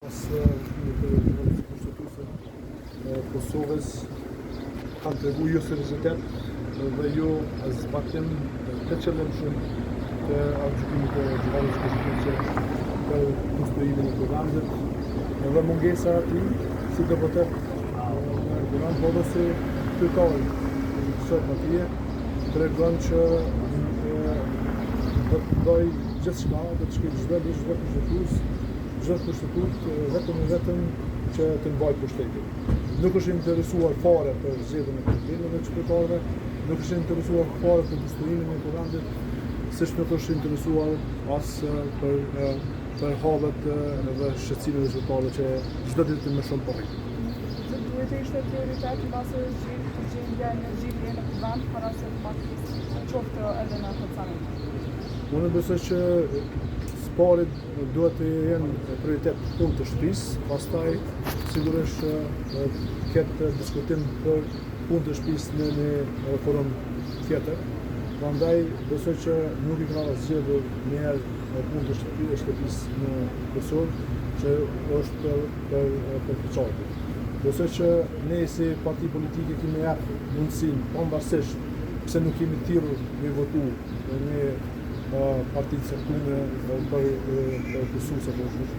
Pas konstituse Kosovës kanë tregu jo seriozitet dhe jo zbatim të qëllimshëm të gjykimit të Gjykatës Konstitucione për konstruimin e vendit dhe mungesa e tij si deputet në Kur'an po dhe si qytetari i kësaj partie tregon që do të bëj gjithçka, do të shkojë çdo kushtetut vetëm që të mbaj pushtetin. Nuk është interesuar fare për zgjedhjen e problemeve të qytetarëve, nuk është interesuar fare për konstruimin e vendit, siç nuk është interesuar as për hallet dhe shqetësimin e qytetarëve që çdo ditë më shumë po rritet. Duhet të ishte prioritet mbase gjendja në zgjidhje në vend para se të marrë qoftë edhe në Kosovë. Unë besoj që parit duhet të jenë prioritet punë të shtëpisë, pastaj sigurisht ketë diskutim për punë të shtëpisë në një forum tjetër. Prandaj besoj që nuk i kanë zgjedhur njëherë punë të shtëpisë në Kosovë, që është për fuqarët. Besoj që ne si parti politike kemi jap mundësinë, pavarësisht pse nuk kemi thirrur me votu në partitë caktuar për Kosovë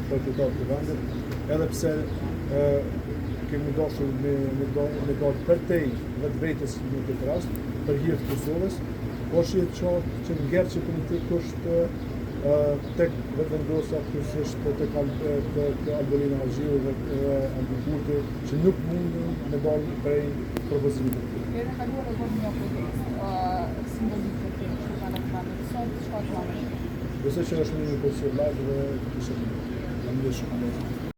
për qytetarët e vendit, edhe pse kemi dashur me dalë përtej vetvetes në këtë rast, për hir të Kosovës, por shihet qartë që ngjerçi politik është tek vetëvendosja kryesisht tek Albania Algjiu dhe Antikurti, që nuk mundën me dalë prej propozimit. Edhe kaluar e një protestë simbolike të Besoj që është një pozicion larg dhe ishte shumë.